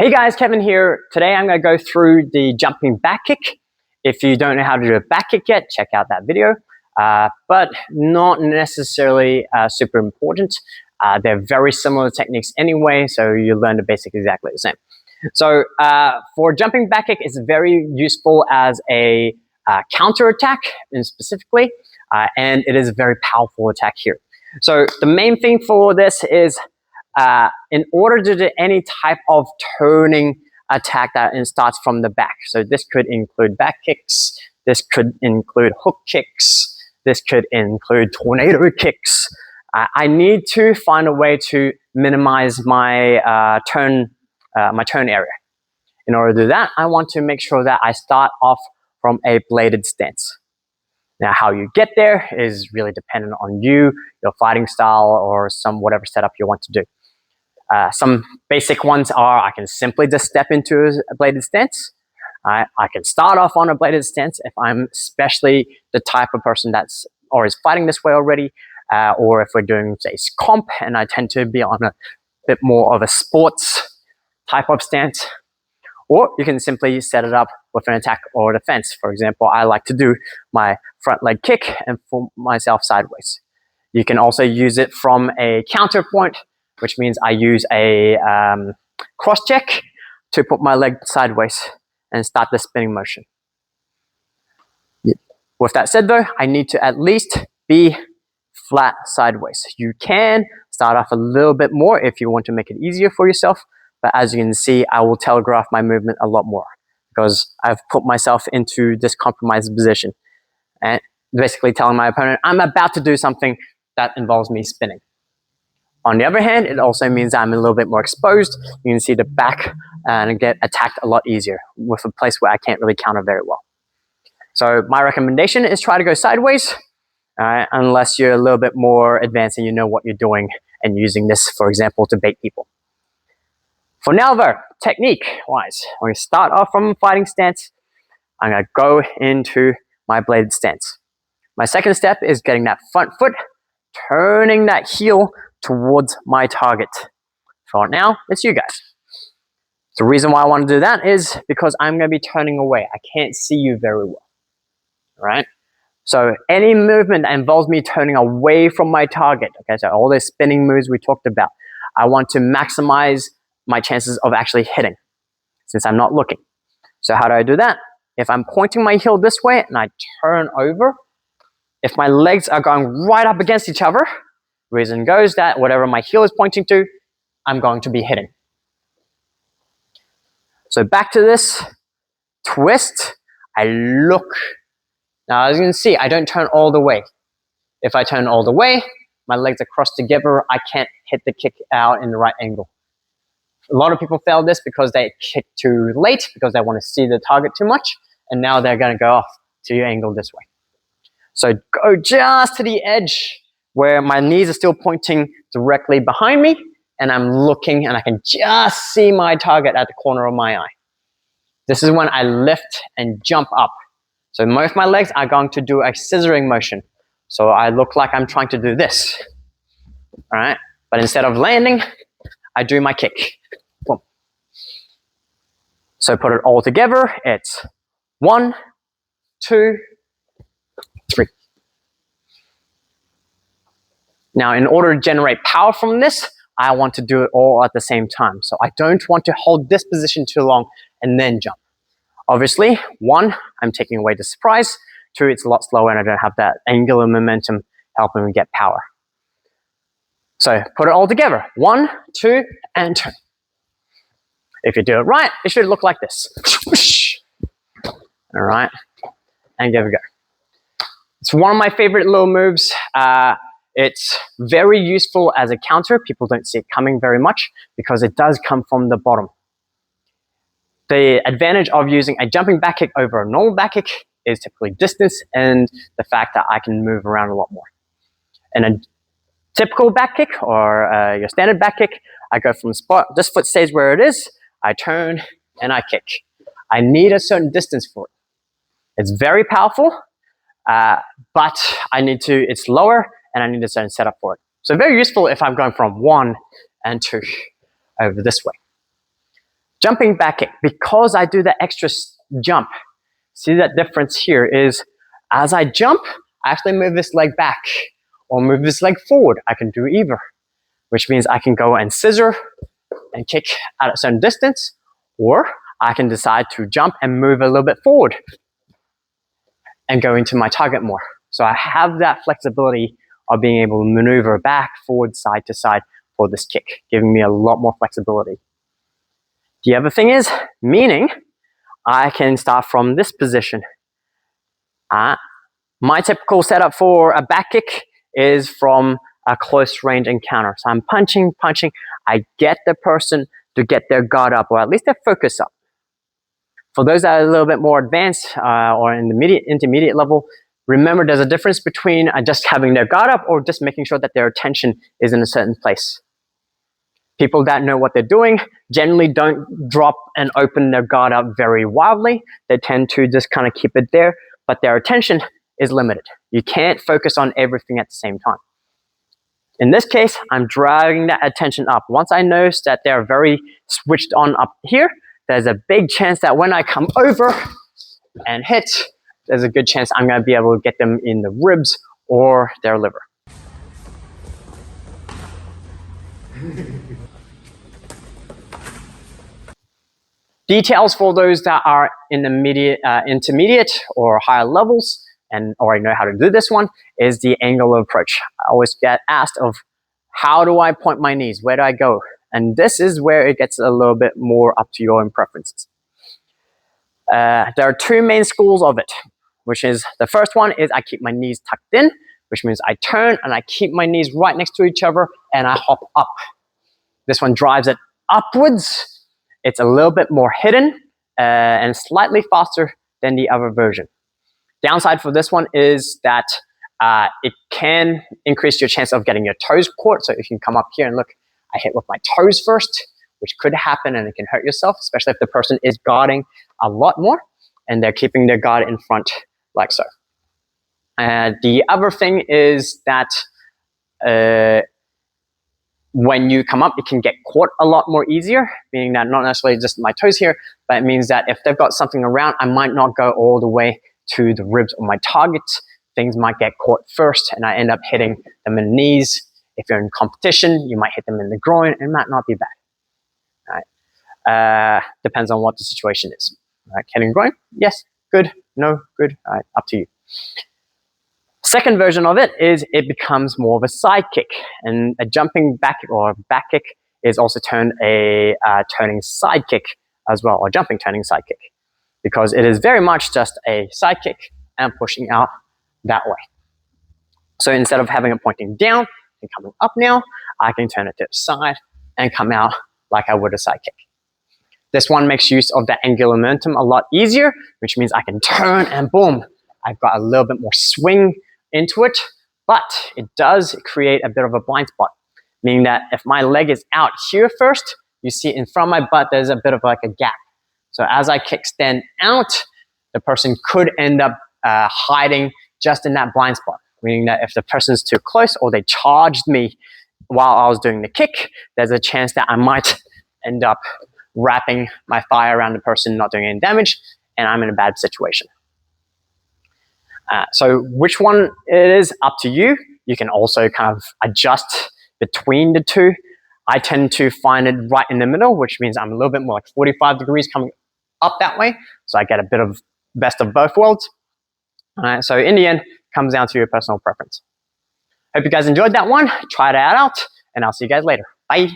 Hey guys, Kevin here. Today I'm going to go through the jumping back kick. If you don't know how to do a back kick yet, check out that video. But not necessarily super important. They're very similar techniques anyway, so you learn the basics exactly the same. So for jumping back kick, it's very useful as a counter attack, specifically, and it is a very powerful attack here. So the main thing for this is in order to do any type of turning attack that starts from the back. So this could include back kicks, this could include hook kicks, this could include tornado kicks. I need to find a way to minimize my turn area. In order to do that, I want to make sure that I start off from a bladed stance. Now, how you get there is really dependent on you, your fighting style, or whatever setup you want to do. Some basic ones are I can simply just step into a bladed stance. I can start off on a bladed stance if I'm especially the type of person that's always fighting this way already, or if we're doing, say, comp, and I tend to be on a bit more of a sports type of stance. Or you can simply set it up with an attack or defense. For example, I like to do my front leg kick and pull myself sideways. You can also use it from a counterpoint, which means I use a cross check to put my leg sideways and start the spinning motion. With that said though, I need to at least be flat sideways. You can start off a little bit more if you want to make it easier for yourself, but as you can see, I will telegraph my movement a lot more because I've put myself into this compromised position and basically telling my opponent, I'm about to do something that involves me spinning. On the other hand, it also means I'm a little bit more exposed. You can see the back and get attacked a lot easier with a place where I can't really counter very well. So my recommendation is try to go sideways, unless you're a little bit more advanced and you know what you're doing and using this, for example, to bait people. For now though, technique-wise, I'm going to start off from a fighting stance. I'm going to go into my bladed stance. My second step is getting that front foot, turning that heel towards my target. For now, it's you guys. The reason why I want to do that is because I'm going to be turning away. I can't see you very well. All right? So any movement that involves me turning away from my target, okay, so all those spinning moves we talked about, I want to maximize my chances of actually hitting since I'm not looking. So how do I do that? If I'm pointing my heel this way and I turn over, if my legs are going right up against each other, reason goes that whatever my heel is pointing to, I'm going to be hitting. So back to this twist, I look. Now as you can see, I don't turn all the way. If I turn all the way, my legs are crossed together, I can't hit the kick out in the right angle. A lot of people fail this because they kick too late, because they want to see the target too much, and now they're going to go off to your angle this way. So go just to the edge where my knees are still pointing directly behind me, and I'm looking and I can just see my target at the corner of my eye. This is when I lift and jump up. So most of my legs are going to do a scissoring motion. So I look like I'm trying to do this. All right? But instead of landing, I do my kick. Boom. So put it all together. It's 1, 2, 3. Now, in order to generate power from this, I want to do it all at the same time. So I don't want to hold this position too long and then jump. Obviously, 1, I'm taking away the surprise. 2, it's a lot slower and I don't have that angular momentum helping me get power. So put it all together. 1, 2, and turn. If you do it right, it should look like this. All right, and give it a go. It's one of my favorite little moves. It's very useful as a counter. People don't see it coming very much because it does come from the bottom. The advantage of using a jumping back kick over a normal back kick is typically distance and the fact that I can move around a lot more. In a typical back kick or your standard back kick, I go from the spot, this foot stays where it is, I turn and I kick. I need a certain distance for it. It's very powerful, but it's lower and I need a certain setup for it. So very useful if I'm going from 1 and 2 over this way. Jumping back kick, because I do the extra jump, see that difference here is as I jump, I actually move this leg back or move this leg forward. I can do either, which means I can go and scissor and kick at a certain distance, or I can decide to jump and move a little bit forward and go into my target more. So I have that flexibility of being able to maneuver back, forward, side to side for this kick, giving me a lot more flexibility. The other thing is, meaning I can start from this position. My typical setup for a back kick is from a close range encounter. So I'm punching, I get the person to get their guard up, or at least their focus up. For those that are a little bit more advanced or in the intermediate level, remember there's a difference between just having their guard up or just making sure that their attention is in a certain place. People that know what they're doing generally don't drop and open their guard up very wildly. They tend to just kind of keep it there, but their attention is limited. You can't focus on everything at the same time. In this case, I'm dragging that attention up. Once I notice that they're very switched on up here, there's a big chance that when I come over and hit, there's a good chance I'm going to be able to get them in the ribs or their liver. Details for those that are in the intermediate or higher levels and already know how to do this one is the angle of approach. I always get asked of how do I point my knees? Where do I go? And this is where it gets a little bit more up to your own preferences. There are two main schools of it, which is the first one is I keep my knees tucked in, which means I turn and I keep my knees right next to each other and I hop up. This one drives it upwards. It's a little bit more hidden and slightly faster than the other version. Downside for this one is that it can increase your chance of getting your toes caught. So if you can come up here and look, I hit with my toes first, which could happen and it can hurt yourself, especially if the person is guarding a lot more and they're keeping their guard in front like so. The other thing is that when you come up, it can get caught a lot more easier, meaning that not necessarily just my toes here, but it means that if they've got something around, I might not go all the way to the ribs or my targets. Things might get caught first and I end up hitting them in the knees. If you're in competition, you might hit them in the groin and it might not be bad. All right. Depends on what the situation is. All right. Hitting groin, yes, good, no, good, all right, up to you. Second version of it is it becomes more of a side kick, and a jumping back or back kick is also turned a turning side kick as well, or jumping turning side kick, because it is very much just a side kick and pushing out that way. So instead of having it pointing down and coming up now, I can turn it to the side and come out like I would a side kick. This one makes use of that angular momentum a lot easier, which means I can turn and boom, I've got a little bit more swing into it, but it does create a bit of a blind spot, meaning that if my leg is out here first, you see in front of my butt, there's a bit of like a gap. So as I kickstand out, the person could end up hiding just in that blind spot, meaning that if the person's too close or they charged me while I was doing the kick, there's a chance that I might end up wrapping my thigh around the person, not doing any damage, and I'm in a bad situation. So which one it is, up to you. You can also kind of adjust between the two. I tend to find it right in the middle, which means I'm a little bit more like 45 degrees coming up that way. So I get a bit of best of both worlds. So in the end, comes down to your personal preference. Hope you guys enjoyed that one. Try that out, and I'll see you guys later. Bye.